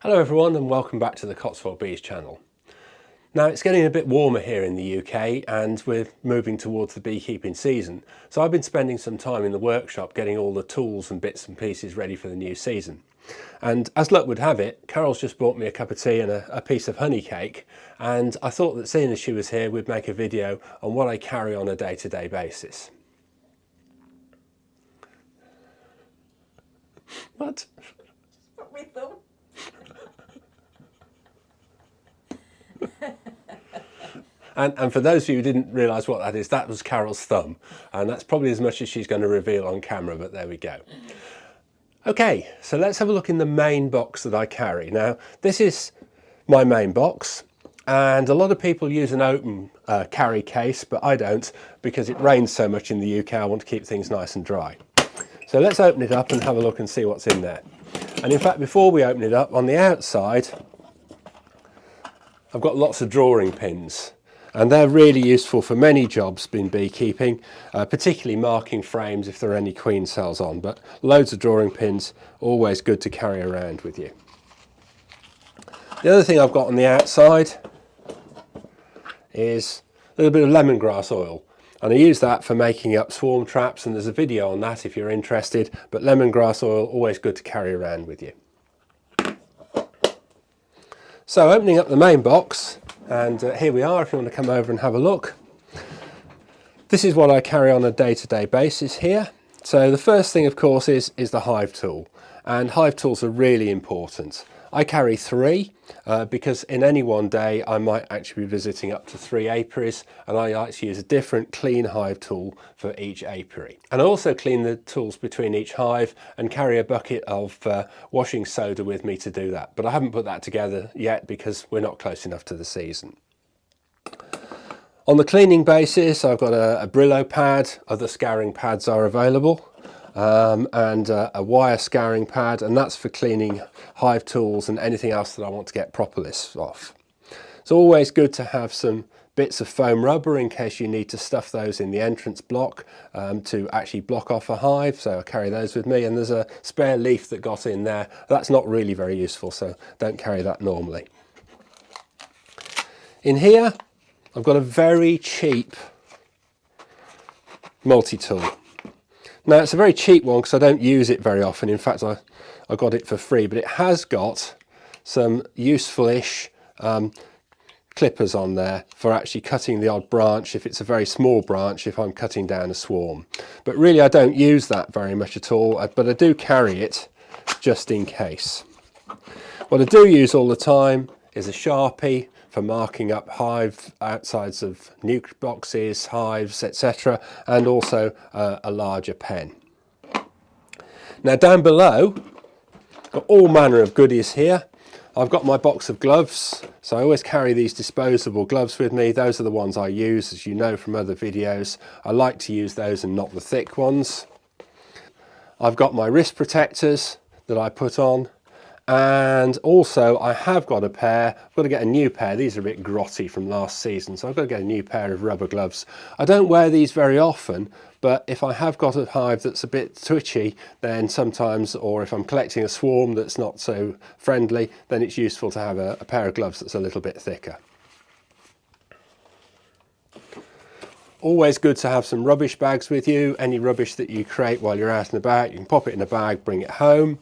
Hello everyone and welcome back to the Cotswold Bees channel. Now it's getting a bit warmer here in the UK and we're moving towards the beekeeping season. So I've been spending some time in the workshop getting all the tools and bits and pieces ready for the new season. And as luck would have it, Carol's just bought me a cup of tea and a piece of honey cake, and I thought that seeing as she was here we'd make a video on what I carry on a day-to-day basis. What? What we thought. And for those of you who didn't realise what that is, that was Carol's thumb. And that's probably as much as she's going to reveal on camera, but there we go. Okay, so let's have a look in the main box that I carry. Now, this is my main box, and a lot of people use an open carry case, but I don't, because it rains so much in the UK, I want to keep things nice and dry. So let's open it up and have a look and see what's in there. And in fact, before we open it up, on the outside, I've got lots of drawing pins. And they're really useful for many jobs in beekeeping, particularly marking frames if there are any queen cells on, but loads of drawing pins, always good to carry around with you. The other thing I've got on the outside is a little bit of lemongrass oil, and I use that for making up swarm traps, and there's a video on that if you're interested, but lemongrass oil, always good to carry around with you. So opening up the main box, and here we are if you want to come over and have a look. This is what I carry on a day-to-day basis here. So the first thing of course is the hive tool, and hive tools are really important. I carry 3 because in any one day I might actually be visiting up to 3 apiaries, and I like to use a different clean hive tool for each apiary. And I also clean the tools between each hive and carry a bucket of washing soda with me to do that. But I haven't put that together yet because we're not close enough to the season. On the cleaning basis, I've got a Brillo pad, other scouring pads are available. And a wire scouring pad, and that's for cleaning hive tools and anything else that I want to get propolis off. It's always good to have some bits of foam rubber in case you need to stuff those in the entrance block to actually block off a hive, so I carry those with me, and there's a spare leaf that got in there. That's not really very useful, so don't carry that normally. In here I've got a very cheap multi-tool. Now it's a very cheap one because I don't use it very often. In fact, I got it for free, but it has got some useful-ish clippers on there for actually cutting the odd branch if it's a very small branch, if I'm cutting down a swarm. But really I don't use that very much at all, but I do carry it just in case. What I do use all the time is a Sharpie for marking up hive outsides of nuke boxes, hives, etc., and also a larger pen. Now down below, got all manner of goodies here. I've got my box of gloves, so I always carry these disposable gloves with me. Those are the ones I use, as you know from other videos. I like to use those and not the thick ones. I've got my wrist protectors that I put on. And also I have got a pair, I've got to get a new pair. These are a bit grotty from last season, so I've got to get a new pair of rubber gloves. I don't wear these very often, but if I have got a hive that's a bit twitchy, then sometimes, or if I'm collecting a swarm that's not so friendly, then it's useful to have a pair of gloves that's a little bit thicker. Always good to have some rubbish bags with you. Any rubbish that you create while you're out and about, you can pop it in a bag, bring it home.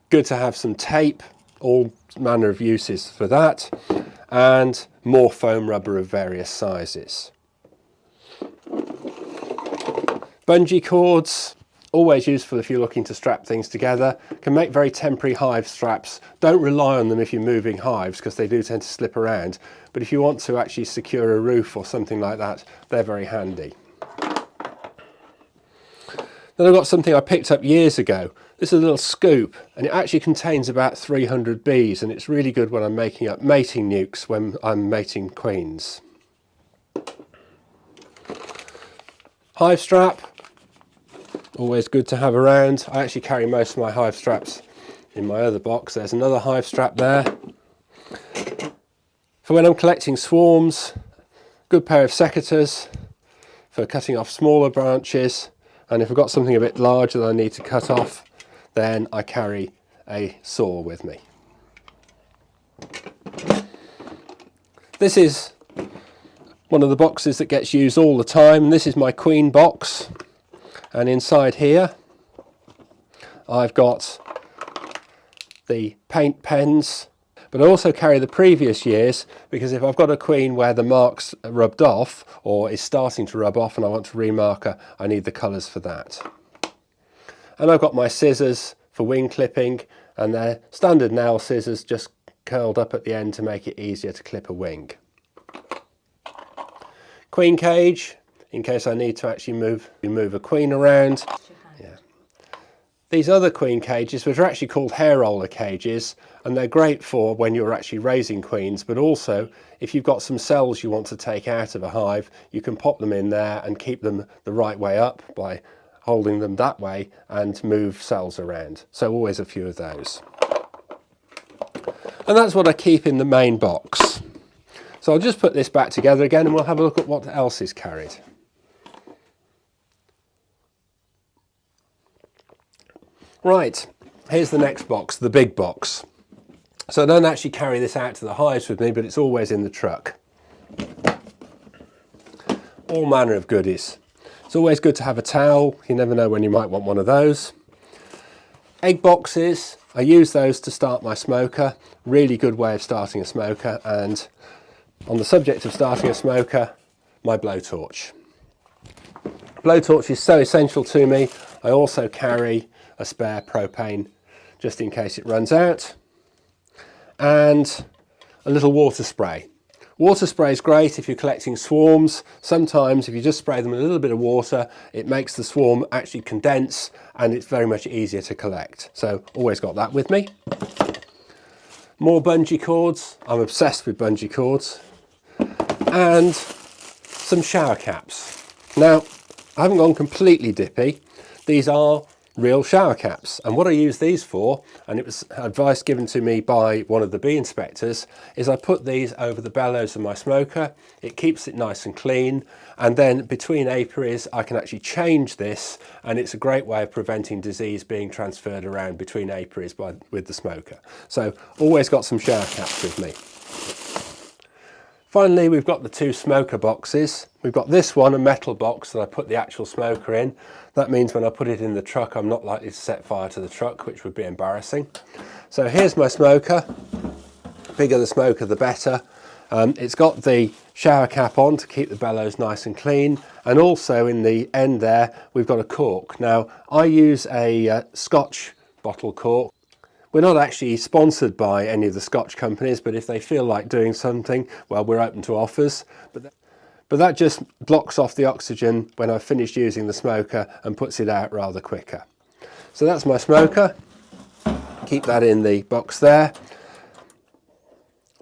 Good to have some tape, all manner of uses for that, and more foam rubber of various sizes. Bungee cords, always useful if you're looking to strap things together. Can make very temporary hive straps. Don't rely on them if you're moving hives because they do tend to slip around, but if you want to actually secure a roof or something like that, they're very handy. Then I've got something I picked up years ago. This is a little scoop, and it actually contains about 300 bees, and it's really good when I'm making up mating nukes when I'm mating queens. Hive strap, always good to have around. I actually carry most of my hive straps in my other box. There's another hive strap there. For when I'm collecting swarms, good pair of secateurs for cutting off smaller branches, and if I've got something a bit larger that I need to cut off, then I carry a saw with me. This is one of the boxes that gets used all the time. This is my queen box, and inside here I've got the paint pens, but I also carry the previous years, because if I've got a queen where the mark's rubbed off or is starting to rub off and I want to remarker, I need the colours for that. And I've got my scissors for wing clipping, and they're standard nail scissors, just curled up at the end to make it easier to clip a wing. Queen cage, in case I need to actually move a queen around. Yeah. These other queen cages, which are actually called hair roller cages, and they're great for when you're actually raising queens, but also if you've got some cells you want to take out of a hive, you can pop them in there and keep them the right way up by holding them that way and move cells around. So always a few of those. And that's what I keep in the main box. So I'll just put this back together again and we'll have a look at what else is carried. Right, here's the next box, the big box. So I don't actually carry this out to the hives with me, but it's always in the truck. All manner of goodies. It's always good to have a towel. You never know when you might want one of those. Egg boxes, I use those to start my smoker. Really good way of starting a smoker. And on the subject of starting a smoker, my blowtorch. Blowtorch is so essential to me. I also carry a spare propane just in case it runs out. And a little water spray. Water spray is great if you're collecting swarms. Sometimes if you just spray them with a little bit of water, it makes the swarm actually condense and it's very much easier to collect. So always got that with me. More bungee cords. I'm obsessed with bungee cords. And some shower caps. Now, I haven't gone completely dippy. These are real shower caps, and what I use these for, and it was advice given to me by one of the bee inspectors, is I put these over the bellows of my smoker. It keeps it nice and clean, and then between apiaries I can actually change this, and it's a great way of preventing disease being transferred around between apiaries with the smoker. So always got some shower caps with me. Finally, we've got the two smoker boxes. We've got this one, a metal box that I put the actual smoker in. That means when I put it in the truck, I'm not likely to set fire to the truck, which would be embarrassing. So here's my smoker. The bigger the smoker, the better. It's got the shower cap on to keep the bellows nice and clean. And also in the end there, we've got a cork. Now, I use a Scotch bottle cork. We're not actually sponsored by any of the Scotch companies, but if they feel like doing something, well, we're open to offers. But that just blocks off the oxygen when I've finished using the smoker and puts it out rather quicker. So that's my smoker. Keep that in the box there.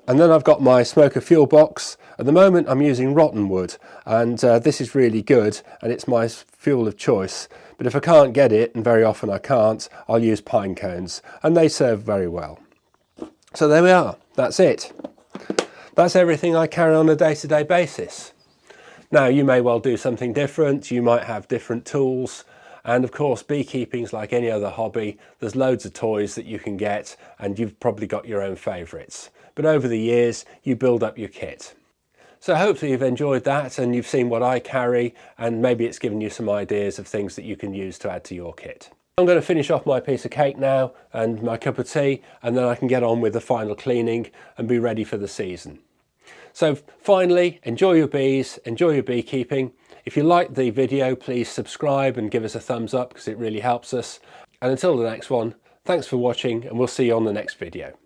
And then I've got my smoker fuel box. At the moment I'm using rotten wood, and this is really good and it's my fuel of choice. But if I can't get it, and very often I can't, I'll use pine cones, and they serve very well. So there we are, that's it. That's everything I carry on a day-to-day basis. Now you may well do something different, you might have different tools, and of course beekeeping's like any other hobby. There's loads of toys that you can get, and you've probably got your own favourites. But over the years you build up your kit. So hopefully you've enjoyed that and you've seen what I carry, and maybe it's given you some ideas of things that you can use to add to your kit. I'm going to finish off my piece of cake now and my cup of tea, and then I can get on with the final cleaning and be ready for the season. So finally, enjoy your bees, enjoy your beekeeping. If you liked the video, please subscribe and give us a thumbs up because it really helps us. And until the next one, thanks for watching, and we'll see you on the next video.